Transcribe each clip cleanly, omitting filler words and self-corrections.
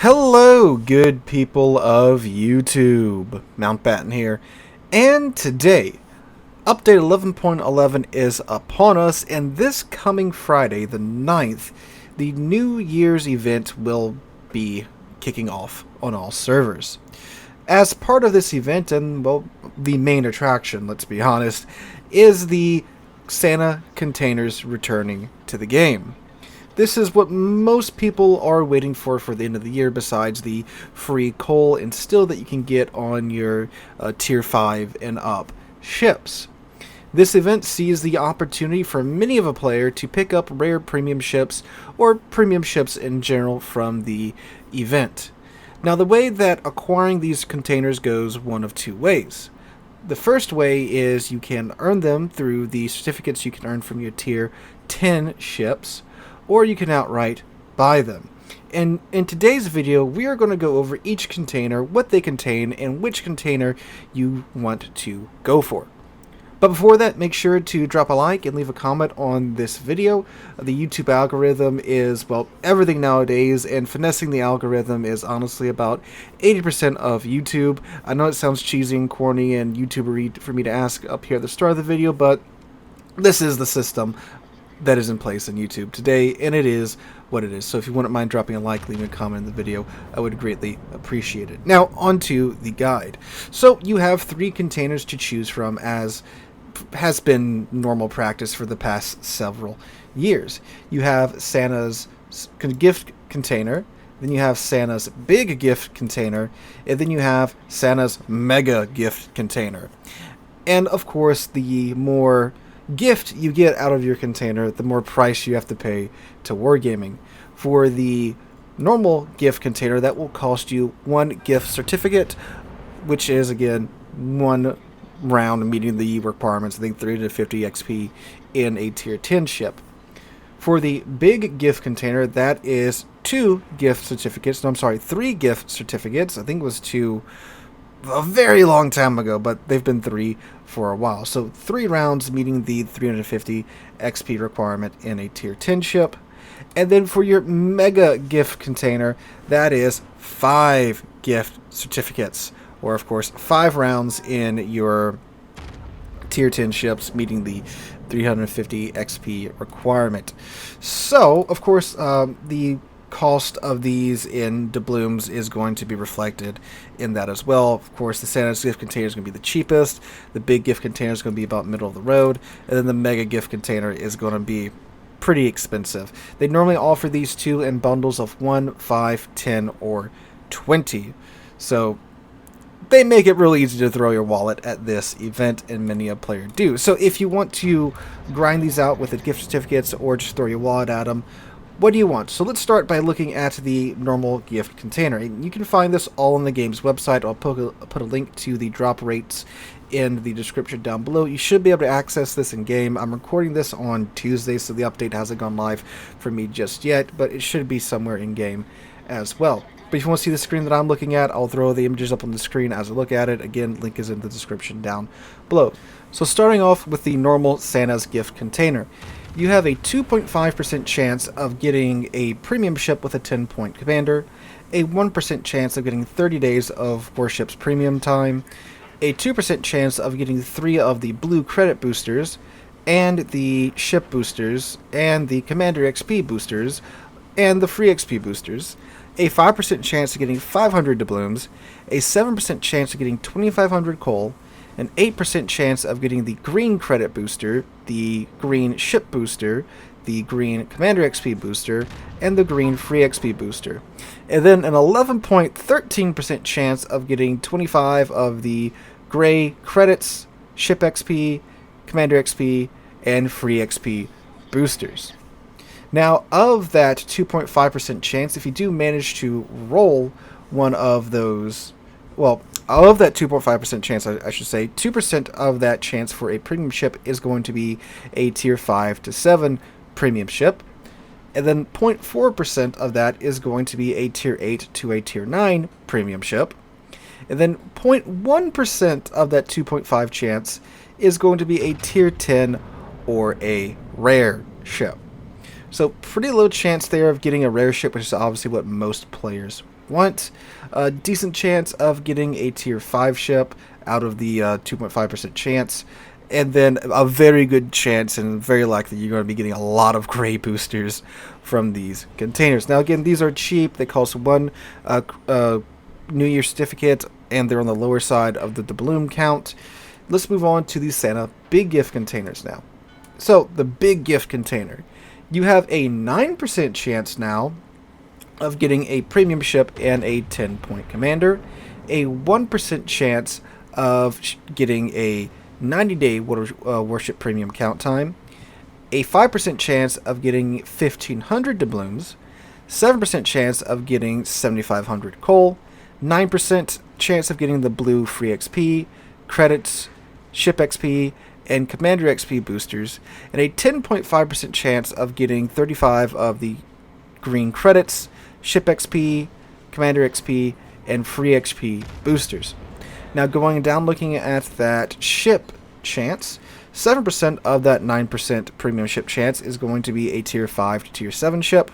Hello, good people of YouTube. Mountbatten here, and today, update 11.11 is upon us, and this coming Friday, the 9th, the New Year's event will be kicking off on all servers. As part of this event, and well, the main attraction, let's be honest, is the Santa containers returning to the game. This is what most people are waiting for the end of the year, besides the free coal and steel that you can get on your tier 5 and up ships. This event sees the opportunity for many of a player to pick up rare premium ships or premium ships in general from the event. Now, the way that acquiring these containers goes one of two ways. The first way is you can earn them through the certificates you can earn from your tier 10 ships, or you can outright buy them. And in today's video, we are going to go over each container, what they contain, and which container you want to go for. But before that, make sure to drop a like and leave a comment on this video. The YouTube algorithm is, well, everything nowadays, and finessing the algorithm is honestly about 80% of YouTube. I know it sounds cheesy and corny and YouTuber-y for me to ask up here at the start of the video, but this is the system that is in place on YouTube today, and it is what it is. So if you wouldn't mind dropping a like, leaving a comment in the video, I would greatly appreciate it. Now, onto the guide. So you have 3 containers to choose from, as has been normal practice for the past several years. You have Santa's gift container, then you have Santa's big gift container, and then you have Santa's mega gift container. And of course, the more gift you get out of your container, the more price you have to pay to Wargaming. For the normal gift container, that will cost you 1 gift certificate, which is again 1 round meeting the requirements, I think 30 to 50 XP in a tier 10 ship. For the big gift container, that is 2 gift certificates. No, I'm sorry, 3 gift certificates. I think it was 2 a very long time ago, but they've been 3 for a while. So 3 rounds meeting the 350 XP requirement in a tier 10 ship. And then for your mega gift container, that is 5 gift certificates, or of course 5 rounds in your tier 10 ships meeting the 350 XP requirement. So of course the cost of these in doubloons is going to be reflected in that as well. Of course, the Santa's gift container is going to be the cheapest, the big gift container is going to be about middle of the road, and then the mega gift container is going to be pretty expensive. They normally offer these 2 in bundles of 1, 5, 10, or 20. So they make it really easy to throw your wallet at this event, and many a player do. So if you want to grind these out with the gift certificates or just throw your wallet at them, what do you want? So let's start by looking at the normal gift container. And you can find this all on the game's website. I'll put a link to the drop rates in the description down below. You should be able to access this in game. I'm recording this on Tuesday, so the update hasn't gone live for me just yet, but it should be somewhere in game as well. But if you want to see the screen that I'm looking at, I'll throw the images up on the screen as I look at it. Again, link is in the description down below. So starting off with the normal Santa's gift container, you have a 2.5% chance of getting a premium ship with a 10-point commander, a 1% chance of getting 30 days of Warships premium time, a 2% chance of getting 3 of the blue credit boosters, and the ship boosters, and the commander XP boosters, and the free XP boosters, a 5% chance of getting 500 doubloons, a 7% chance of getting 2,500 coal, an 8% chance of getting the green credit booster, the green ship booster, the green commander XP booster, and the green free XP booster. And then an 11.13% chance of getting 25 of the gray credits, ship XP, commander XP, and free XP boosters. Now, of that 2.5% chance, if you do manage to roll one of those, well, of that 2.5% chance, I should say, 2% of that chance for a premium ship is going to be a tier 5 to 7 premium ship. And then 0.4% of that is going to be a tier 8 to a tier 9 premium ship. And then 0.1% of that 2.5 chance is going to be a tier 10 or a rare ship. So pretty low chance there of getting a rare ship, which is obviously what most players want. A decent chance of getting a tier 5 ship out of the 2.5% chance. And then a very good chance and very likely you're going to be getting a lot of gray boosters from these containers. Now again, these are cheap. They cost one New Year certificate, and they're on the lower side of the doubloon count. Let's move on to the Santa big gift containers now. So the big gift container, you have a 9% chance now of getting a premium ship and a 10-point commander, a 1% chance of getting a 90-day Warship premium count time, a 5% chance of getting 1,500 doubloons, 7% chance of getting 7,500 coal, 9% chance of getting the blue free XP, credits, ship XP, and commander XP boosters, and a 10.5% chance of getting 35 of the green credits, ship XP, commander XP, and free XP boosters. Now going down looking at that ship chance, 7% of that 9% premium ship chance is going to be a tier 5 to tier 7 ship.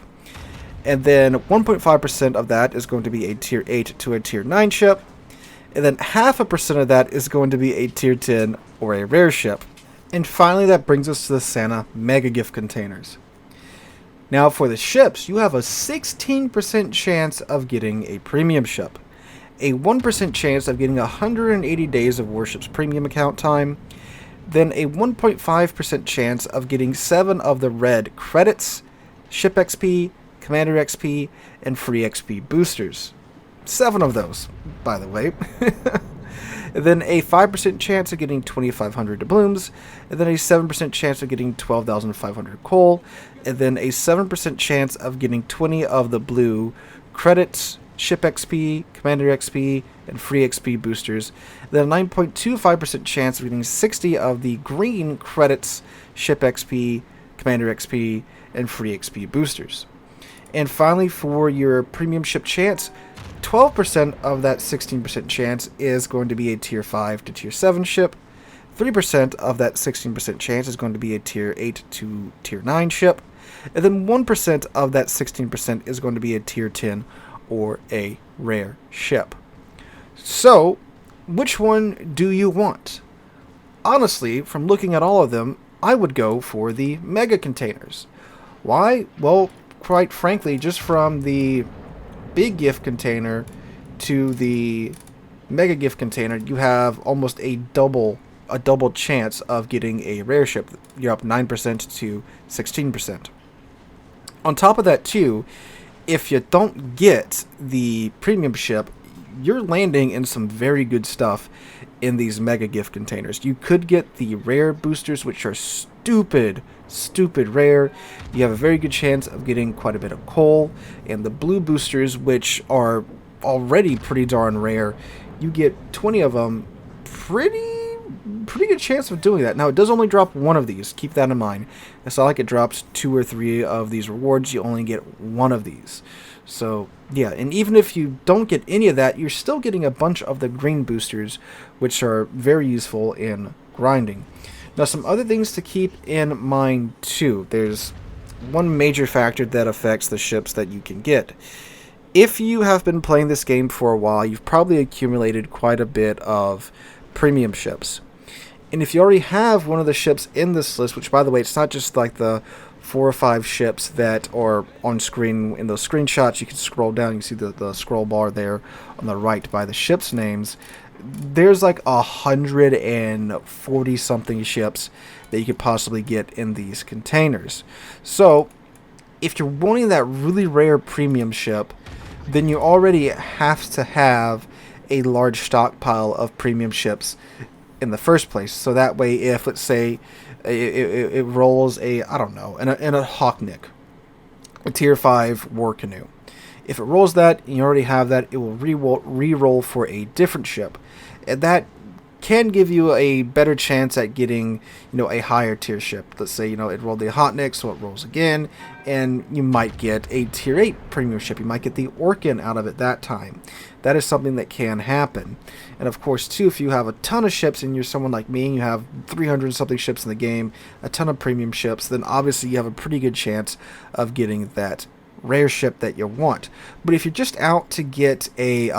And then 1.5% of that is going to be a tier 8 to a tier 9 ship. And then 0.5% of that is going to be a tier 10 or a rare ship. And finally, that brings us to the Santa mega gift containers. Now for the ships, you have a 16% chance of getting a premium ship, a 1% chance of getting 180 days of Warships premium account time, then a 1.5% chance of getting 7 of the red credits, ship XP, commander XP, and free XP boosters. 7 of those, by the way. And then a 5% chance of getting 2,500 doubloons, and then a 7% chance of getting 12,500 coal, and then a 7% chance of getting 20 of the blue credits, ship XP, commander XP, and free XP boosters. Then a 9.25% chance of getting 60 of the green credits, ship XP, commander XP, and free XP boosters. And finally, for your premium ship chance, 12% of that 16% chance is going to be a tier 5 to tier 7 ship. 3% of that 16% chance is going to be a tier 8 to tier 9 ship. And then 1% of that 16% is going to be a tier 10 or a rare ship. So, which one do you want? Honestly, from looking at all of them, I would go for the mega containers. Why? Well, quite frankly, just from the big gift container to the mega gift container, you have almost a double chance of getting a rare ship. You're up 9% to 16%. On top of that too, if you don't get the premium ship, you're landing in some very good stuff in these mega gift containers. You could get the rare boosters, which are stupid rare. You have a very good chance of getting quite a bit of coal, and the blue boosters, which are already pretty darn rare, you get 20 of them. Pretty good chance of doing that. Now, it does only drop one of these. Keep that in mind. It's not like it drops 2 or 3 of these rewards. You only get one of these. So, yeah, and even if you don't get any of that, you're still getting a bunch of the green boosters, which are very useful in grinding. Now, some other things to keep in mind, too. There's one major factor that affects the ships that you can get. If you have been playing this game for a while, you've probably accumulated quite a bit of premium ships. And if you already have one of the ships in this list, which, by the way, it's not just like the 4 or 5 ships that are on screen in those screenshots. You can scroll down, you can see the scroll bar there on the right by the ships' names. There's like 140 something ships that you could possibly get in these containers. So if you're wanting that really rare premium ship, then you already have to have a large stockpile of premium ships in the first place. So that way, if, let's say, it rolls a, I don't know, in a Hawknick, a tier 5 war canoe. If it rolls that, and you already have that, it will re-roll for a different ship. And that can give you a better chance at getting, a higher tier ship. Let's say, it rolled the Hotnik, so it rolls again, and you might get a tier 8 premium ship. You might get the Orkin out of it that time. That is something that can happen. And of course, too, if you have a ton of ships and you're someone like me, and you have 300 something ships in the game, a ton of premium ships, then obviously you have a pretty good chance of getting that rare ship that you want. But if you're just out to get a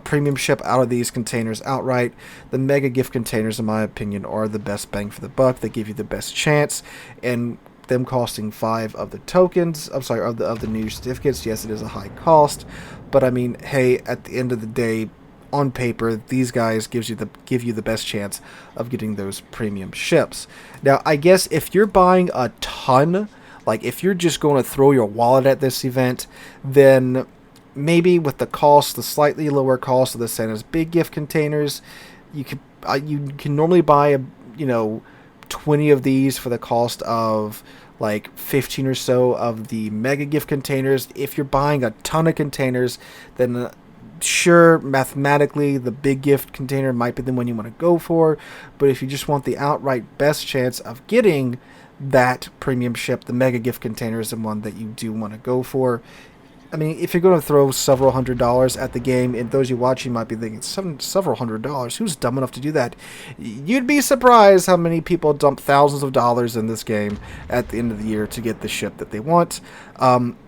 premium ship out of these containers outright, the mega gift containers, in my opinion, are the best bang for the buck. They give you the best chance, and them costing 5 of the tokens, I'm sorry, of the new certificates. Yes, it is a high cost, but I mean, hey, at the end of the day, on paper, these guys give you the best chance of getting those premium ships. Now, I guess if you're buying a ton, like if you're just going to throw your wallet at this event, then maybe with the slightly lower cost of the Santa's big gift containers, you can normally buy 20 of these for the cost of like 15 or so of the mega gift containers. If you're buying a ton of containers, then sure, mathematically, the big gift container might be the one you want to go for. But if you just want the outright best chance of getting that premium ship, the mega gift container is the one that you do want to go for. I mean, if you're going to throw several $100s at the game, and those you watching might be thinking, several $100s, who's dumb enough to do that? You'd be surprised how many people dump thousands of dollars in this game at the end of the year to get the ship that they want.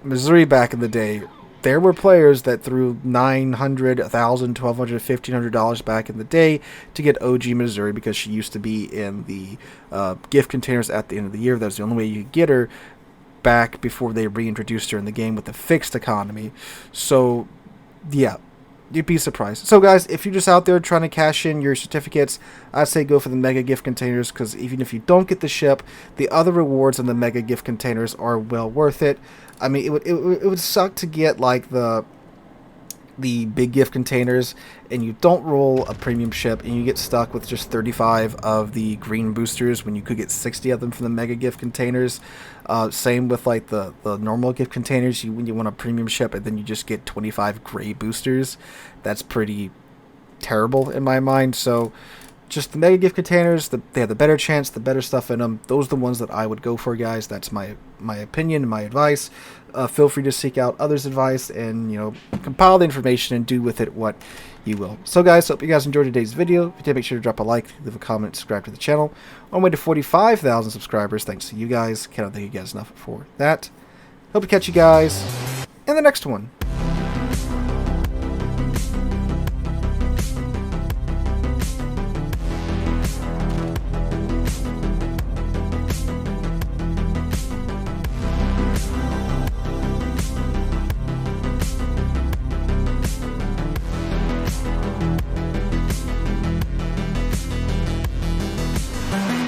Missouri back in the day, there were players that threw $900, $1,000, $1,200, $1,500 back in the day to get OG Missouri because she used to be in the gift containers at the end of the year. That was the only way you could get her back before they reintroduced her in the game with the fixed economy. So, yeah, you'd be surprised. So, guys, if you're just out there trying to cash in your certificates, I'd say go for the mega gift containers, because even if you don't get the ship, the other rewards in the mega gift containers are well worth it. I mean, it would suck to get like the big gift containers and you don't roll a premium ship and you get stuck with just 35 of the green boosters when you could get 60 of them from the mega gift containers. Same with like the normal gift containers, when you want a premium ship and then you just get 25 gray boosters. That's pretty terrible in my mind. So just the mega gift containers, they have the better chance, the better stuff in them. Those are the ones that I would go for, guys. That's my opinion, my advice. Feel free to seek out others' advice and, compile the information and do with it what you will. So, guys, hope you guys enjoyed today's video. If you did, make sure to drop a like, leave a comment, subscribe to the channel. On the way to 45,000 subscribers, thanks to you guys. Cannot thank you guys enough for that. Hope to catch you guys in the next one.